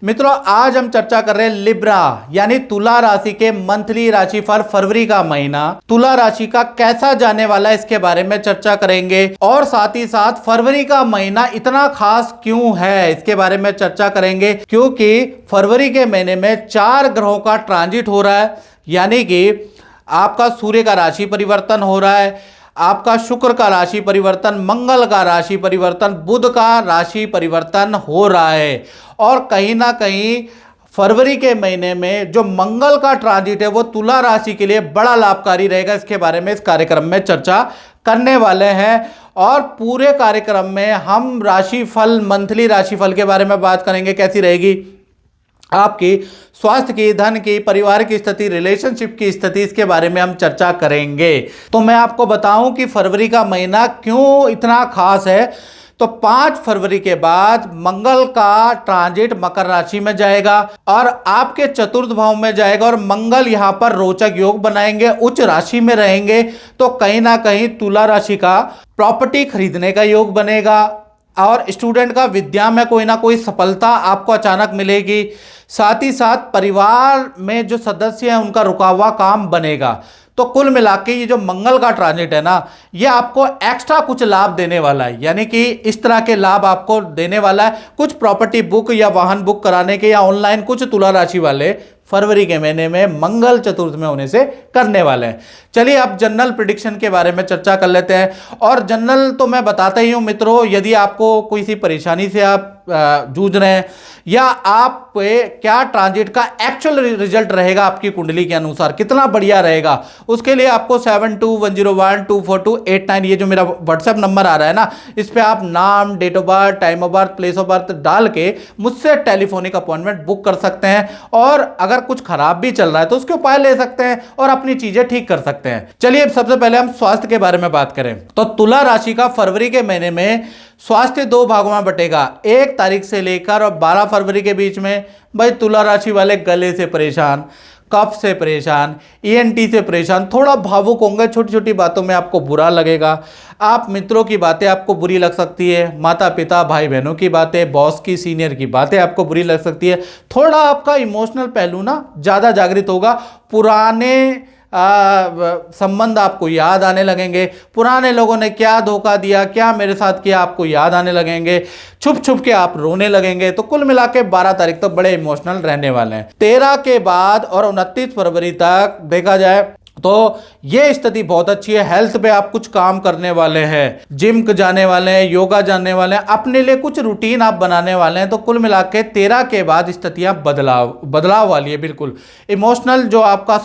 मित्रों, आज हम चर्चा कर रहे हैं लिब्रा यानी तुला राशि के मंथली राशिफल फरवरी का महीना तुला राशि का कैसा जाने वाला है, इसके बारे में चर्चा करेंगे। और साथ ही साथ फरवरी का महीना इतना खास क्यों है, इसके बारे में चर्चा करेंगे। क्योंकि फरवरी के महीने में 4 ग्रहों का ट्रांजिट हो रहा है, यानी कि आपका सूर्य का राशि परिवर्तन हो रहा है, आपका शुक्र का राशि परिवर्तन, मंगल का राशि परिवर्तन, बुध का राशि परिवर्तन हो रहा है। और कहीं ना कहीं फरवरी के महीने में जो मंगल का ट्रांजिट है वो तुला राशि के लिए बड़ा लाभकारी रहेगा। इसके बारे में इस कार्यक्रम में चर्चा करने वाले हैं और पूरे कार्यक्रम में हम राशिफल, मंथली राशिफल के बारे में बात करेंगे। कैसी रहेगी आपकी स्वास्थ्य की, धन की, परिवार की स्थिति, रिलेशनशिप की स्थिति, इसके बारे में हम चर्चा करेंगे। तो मैं आपको बताऊं कि फरवरी का महीना क्यों इतना खास है। तो 5 फरवरी के बाद मंगल का ट्रांजिट मकर राशि में जाएगा और आपके चतुर्थ भाव में जाएगा और मंगल यहां पर रोचक योग बनाएंगे, उच्च राशि में रहेंगे। तो कहीं ना कहीं तुला राशि का प्रॉपर्टी खरीदने का योग बनेगा और स्टूडेंट का विद्या में कोई ना कोई सफलता आपको अचानक मिलेगी। साथ ही साथ परिवार में जो सदस्य हैं उनका रुका हुआ काम बनेगा। तो कुल मिला के ये जो मंगल का ट्रांजिट है ना, ये आपको एक्स्ट्रा कुछ लाभ देने वाला है, यानी कि इस तरह के लाभ आपको देने वाला है। कुछ प्रॉपर्टी बुक या वाहन बुक कराने के या ऑनलाइन कुछ तुला राशि वाले फरवरी के महीने में मंगल चतुर्थ में होने से करने वाले हैं। चलिए अब जनरल प्रिडिक्शन के बारे में चर्चा कर लेते हैं। और जनरल तो मैं बताता ही हूं मित्रों, यदि आपको कोई सी परेशानी से आप जूझ रहे हैं या आप पे क्या ट्रांजिट का एक्चुअल रिजल्ट रहेगा आपकी कुंडली के अनुसार, कितना बढ़िया रहेगा, उसके लिए आपको 7210124289 ये जो मेरा व्हाट्सएप नंबर आ रहा है ना, इस पे आप नाम, date of birth, time of birth, place of birth डाल के मुझसे टेलीफोनिक अपॉइंटमेंट बुक कर सकते हैं। और अगर कुछ खराब भी चल रहा है तो उसके उपाय ले सकते हैं और अपनी चीजें ठीक कर सकते हैं। चलिए सबसे पहले हम स्वास्थ्य के बारे में बात करें। तो तुला राशि का फरवरी के महीने में स्वास्थ्य 2 भागों में बटेगा। 1 तारीख से लेकर और 12 फरवरी के बीच में भाई तुला राशि वाले गले से परेशान, कफ से परेशान, ईएनटी से परेशान, थोड़ा भावुक होंगे, छोटी छोटी बातों में आपको बुरा लगेगा। आप मित्रों की बातें आपको बुरी लग सकती है, माता पिता भाई बहनों की बातें, बॉस की, सीनियर की बातें आपको बुरी लग सकती है। थोड़ा आपका इमोशनल पहलू ना ज़्यादा जागृत होगा। पुराने संबंध आपको याद आने लगेंगे, पुराने लोगों ने क्या धोखा दिया, क्या मेरे साथ किया, आपको याद आने लगेंगे। छुप छुप के आप रोने लगेंगे। तो कुल मिला के 12 तारीख तक बड़े इमोशनल रहने वाले हैं। 13 के बाद और 29 फरवरी तक देखा जाए तो ये स्थिति बहुत अच्छी है। हेल्थ पे आप कुछ काम करने वाले हैं, जिम जाने वाले हैं, योगा जाने वाले हैं, अपने लिए कुछ रूटीन आप बनाने वाले हैं। तो कुल मिला के 13 के बाद स्थितियां बदलाव वाली है। बिल्कुल इमोशनल जो आपका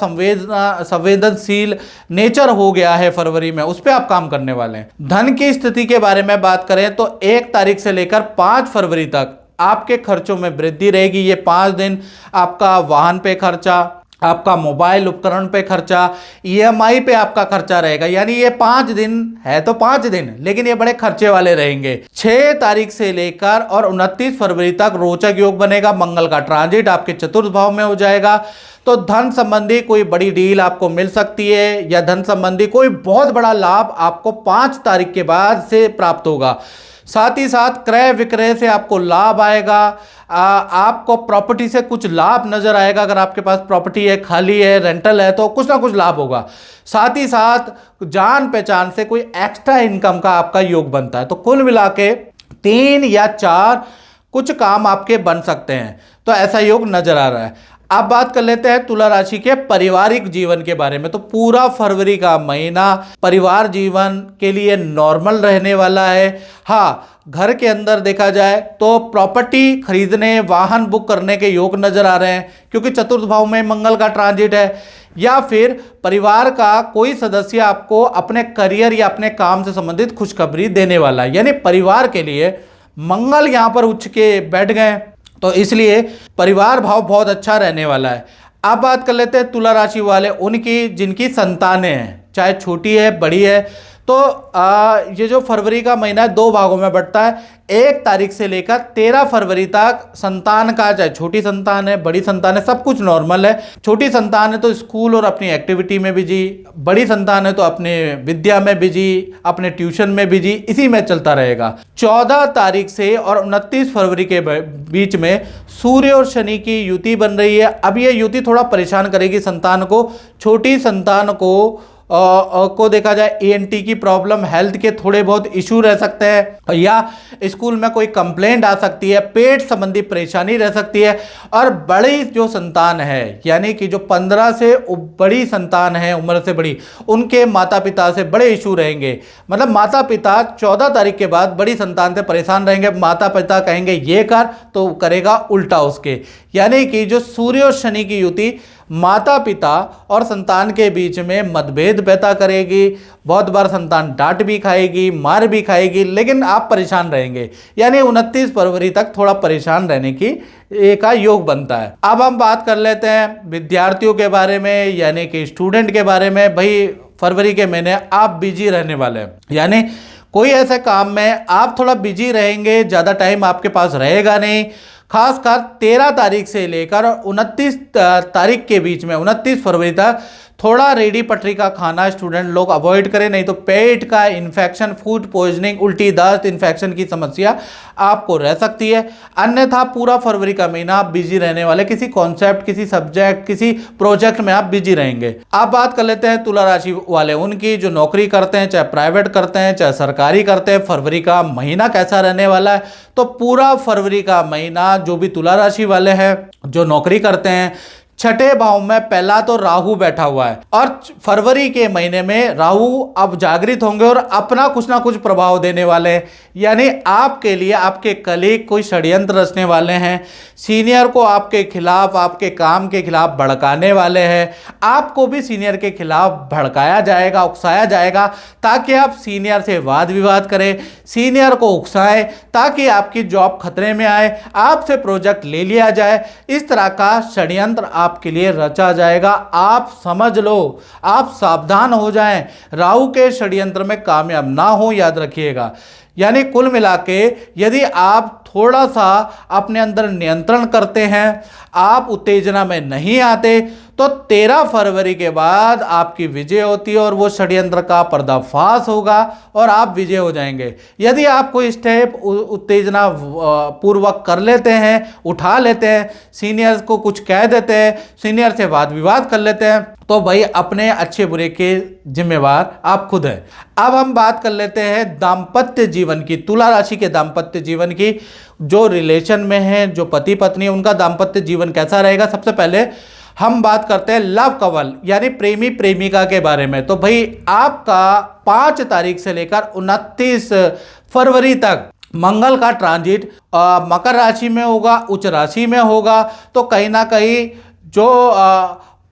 संवेदनशील नेचर हो गया है फरवरी में, उस पर आप काम करने वाले हैं। धन की स्थिति के बारे में बात करें तो 1 तारीख से लेकर 5 फरवरी तक आपके खर्चों में वृद्धि रहेगी। ये 5 दिन आपका वाहन पे खर्चा, आपका मोबाइल उपकरण पे खर्चा, ईएमआई पे आपका खर्चा रहेगा। यानी ये 5 दिन है तो 5 दिन, लेकिन ये बड़े खर्चे वाले रहेंगे। 6 तारीख से लेकर और 29 फरवरी तक रोचक योग बनेगा। मंगल का ट्रांजिट आपके चतुर्थ भाव में हो जाएगा। तो धन संबंधी कोई बड़ी डील आपको मिल सकती है या धन संबंधी कोई बहुत बड़ा लाभ आपको 5 तारीख के बाद से प्राप्त होगा। साथ ही साथ क्रय विक्रय से आपको लाभ आएगा। आपको प्रॉपर्टी से कुछ लाभ नजर आएगा। अगर आपके पास प्रॉपर्टी है, खाली है, रेंटल है, तो कुछ ना कुछ लाभ होगा। साथ ही साथ जान पहचान से कोई एक्स्ट्रा इनकम का आपका योग बनता है। तो कुल मिला के 3 या 4 कुछ काम आपके बन सकते हैं। तो ऐसा योग नजर आ रहा है। अब बात कर लेते हैं तुला राशि के पारिवारिक जीवन के बारे में। तो पूरा फरवरी का महीना परिवार जीवन के लिए नॉर्मल रहने वाला है। हाँ, घर के अंदर देखा जाए तो प्रॉपर्टी खरीदने, वाहन बुक करने के योग नजर आ रहे हैं, क्योंकि चतुर्थ भाव में मंगल का ट्रांजिट है। या फिर परिवार का कोई सदस्य आपको अपने करियर या अपने काम से संबंधित खुशखबरी देने वाला है। यानी परिवार के लिए मंगल यहां पर उच्च के बैठ गए, तो इसलिए परिवार भाव बहुत अच्छा रहने वाला है। अब बात कर लेते हैं तुला राशि वाले उनकी जिनकी संतानें हैं, चाहे छोटी है बड़ी है। तो ये जो फरवरी का महीना है 2 भागों में बंटता है। 1 तारीख से लेकर 13 फरवरी तक संतान का, चाहे छोटी संतान है बड़ी संतान है, सब कुछ नॉर्मल है। छोटी संतान है तो स्कूल और अपनी एक्टिविटी में बिजी, बड़ी संतान है तो अपने विद्या में बिजी, अपने ट्यूशन में बिजी, इसी में चलता रहेगा। 14 तारीख से और 29 फरवरी के बीच में सूर्य और शनि की युति बन रही है। अब ये युति थोड़ा परेशान करेगी संतान को। छोटी संतान को देखा जाए ENT की प्रॉब्लम, हेल्थ के थोड़े बहुत इशू रह सकते हैं, या स्कूल में कोई कंप्लेंट आ सकती है, पेट संबंधी परेशानी रह सकती है। और बड़ी जो संतान है, यानी कि जो 15 से बड़ी संतान है, उम्र से बड़ी, उनके माता पिता से बड़े इशू रहेंगे। मतलब माता पिता 14 तारीख के बाद बड़ी संतान से परेशान रहेंगे। माता पिता कहेंगे ये कर तो करेगा उल्टा उसके। यानी कि जो सूर्य और शनि की युति माता पिता और संतान के बीच में मतभेद पैदा करेगी। बहुत बार संतान डांट भी खाएगी, मार भी खाएगी, लेकिन आप परेशान रहेंगे। यानी 29 फरवरी तक थोड़ा परेशान रहने की का योग बनता है। अब हम बात कर लेते हैं विद्यार्थियों के बारे में, यानी कि स्टूडेंट के बारे में। भाई फरवरी के महीने आप बिजी रहने वाले हैं, यानी कोई ऐसे काम में आप थोड़ा बिजी रहेंगे, ज़्यादा टाइम आपके पास रहेगा नहीं। खासकर 13 तारीख से लेकर 29 तारीख के बीच में, 29 फरवरी तक थोड़ा रेडी पटरी का खाना स्टूडेंट लोग अवॉइड करें, नहीं तो पेट का इन्फेक्शन, फूड पॉइजनिंग, उल्टी दस्त, इन्फेक्शन की समस्या आपको रह सकती है। अन्यथा पूरा फरवरी का महीना आप बिजी रहने वाले, किसी कॉन्सेप्ट, किसी सब्जेक्ट, किसी प्रोजेक्ट में आप बिजी रहेंगे। अब बात कर लेते हैं तुला राशि वाले उनकी, जो नौकरी करते हैं, चाहे प्राइवेट करते हैं चाहे सरकारी करते हैं। फरवरी का महीना कैसा रहने वाला है? तो पूरा फरवरी का महीना जो भी तुला राशि वाले हैं, जो नौकरी करते हैं, 6ठे भाव में पहला तो राहु बैठा हुआ है, और फरवरी के महीने में राहु अब जागृत होंगे और अपना कुछ ना कुछ प्रभाव देने वाले हैं। यानी आपके लिए आपके कलीग कोई षड्यंत्र रचने वाले हैं, सीनियर को आपके खिलाफ, आपके काम के खिलाफ भड़काने वाले हैं। आपको भी सीनियर के खिलाफ भड़काया जाएगा, उकसाया जाएगा, ताकि आप सीनियर से वाद विवाद करें, सीनियर को उकसाएं, ताकि आपकी जॉब खतरे में आए, आपसे प्रोजेक्ट ले लिया जाए। इस तरह का षड्यंत्र आपके लिए रचा जाएगा। आप समझ लो, आप सावधान हो जाएं, राहु के षड्यंत्र में कामयाब ना हो, याद रखिएगा। यानी कुल मिला के यदि आप थोड़ा सा अपने अंदर नियंत्रण करते हैं, आप उत्तेजना में नहीं आते, तो 13 फरवरी के बाद आपकी विजय होती है और वो षड्यंत्र का पर्दाफाश होगा और आप विजय हो जाएंगे। यदि आप कोई स्टेप उत्तेजना पूर्वक कर लेते हैं, उठा लेते हैं, सीनियर्स को कुछ कह देते हैं, सीनियर से वाद विवाद कर लेते हैं, तो भाई अपने अच्छे बुरे के जिम्मेवार आप खुद हैं। अब हम बात कर लेते हैं दाम्पत्य जीवन की, तुला राशि के दाम्पत्य जीवन की। जो रिलेशन में है, जो पति पत्नी है, उनका दाम्पत्य जीवन कैसा रहेगा? सबसे पहले हम बात करते हैं लव कपल, यानी प्रेमी प्रेमिका के बारे में। तो भाई आपका 5 तारीख से लेकर 29 फरवरी तक मंगल का ट्रांजिट मकर राशि में होगा, उच्च राशि में होगा। तो कहीं ना कहीं जो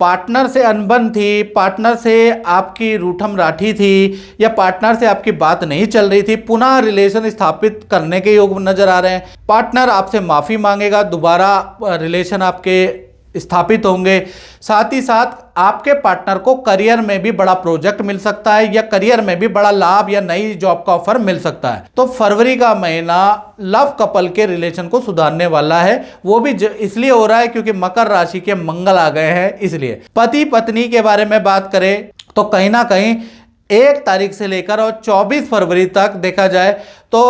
पार्टनर से अनबन थी, पार्टनर से आपकी रूठम राठी थी, या पार्टनर से आपकी बात नहीं चल रही थी, पुनः रिलेशन स्थापित करने के योग नजर आ रहे हैं। पार्टनर आपसे माफ़ी मांगेगा, दोबारा रिलेशन आपके स्थापित होंगे। साथ ही साथ आपके पार्टनर को करियर में भी बड़ा प्रोजेक्ट मिल सकता है, या करियर में भी बड़ा लाभ या नई जॉब का ऑफर मिल सकता है। तो फरवरी का महीना लव कपल के रिलेशन को सुधारने वाला है। वो भी इसलिए हो रहा है क्योंकि मकर राशि के मंगल आ गए हैं, इसलिए। पति पत्नी के बारे में बात करें तो कहीं ना कहीं 1 तारीख से लेकर और 24 फरवरी तक देखा जाए तो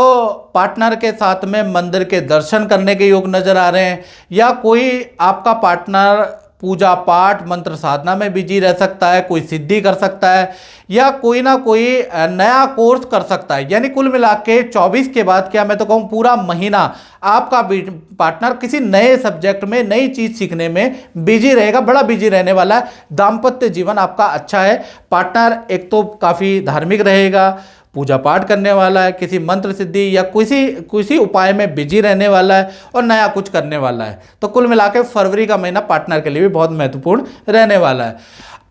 पार्टनर के साथ में मंदिर के दर्शन करने के योग नजर आ रहे हैं, या कोई आपका पार्टनर पूजा पाठ मंत्र साधना में बिजी रह सकता है, कोई सिद्धि कर सकता है, या कोई ना कोई नया कोर्स कर सकता है। यानी कुल मिला के 24 के बाद क्या मैं तो कहूँ पूरा महीना आपका पार्टनर किसी नए सब्जेक्ट में, नई चीज़ सीखने में बिजी रहेगा, बड़ा बिजी रहने वाला है। दाम्पत्य जीवन आपका अच्छा है। पार्टनर एक तो काफ़ी धार्मिक रहेगा, पूजा पाठ करने वाला है, किसी मंत्र सिद्धि या किसी उपाय में बिजी रहने वाला है, और नया कुछ करने वाला है। तो कुल मिलाकर फरवरी का महीना पार्टनर के लिए भी बहुत महत्वपूर्ण रहने वाला है।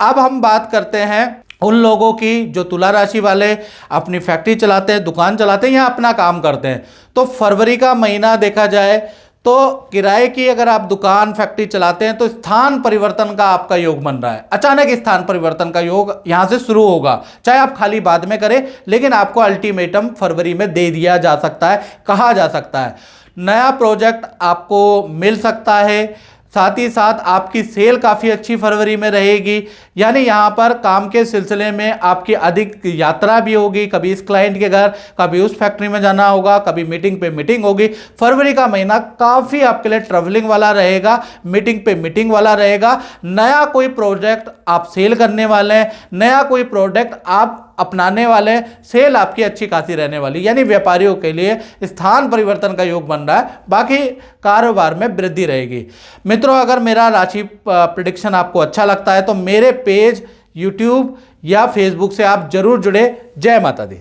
अब हम बात करते हैं उन लोगों की जो तुला राशि वाले अपनी फैक्ट्री चलाते हैं, दुकान चलाते हैं या अपना काम करते हैं। तो फरवरी का महीना देखा जाए तो किराए की अगर आप दुकान फैक्ट्री चलाते हैं तो स्थान परिवर्तन का आपका योग बन रहा है। अचानक स्थान परिवर्तन का योग यहां से शुरू होगा, चाहे आप खाली बाद में करें, लेकिन आपको अल्टीमेटम फरवरी में दे दिया जा सकता है, कहा जा सकता है। नया प्रोजेक्ट आपको मिल सकता है, साथ ही साथ आपकी सेल काफ़ी अच्छी फरवरी में रहेगी। यानी यहाँ पर काम के सिलसिले में आपकी अधिक यात्रा भी होगी, कभी इस क्लाइंट के घर, कभी उस फैक्ट्री में जाना होगा, कभी मीटिंग पे मीटिंग होगी। फरवरी का महीना काफ़ी आपके लिए ट्रैवलिंग वाला रहेगा, मीटिंग पे मीटिंग वाला रहेगा। नया कोई प्रोजेक्ट आप सेल करने वाले हैं, नया कोई प्रोडक्ट आप अपनाने वाले, सेल आपकी अच्छी खासी रहने वाली। यानी व्यापारियों के लिए स्थान परिवर्तन का योग बन रहा है, बाकी कारोबार में वृद्धि रहेगी। मित्रों, अगर मेरा राशि प्रेडिक्शन आपको अच्छा लगता है तो मेरे पेज यूट्यूब या फेसबुक से आप जरूर जुड़े। जय माता दी।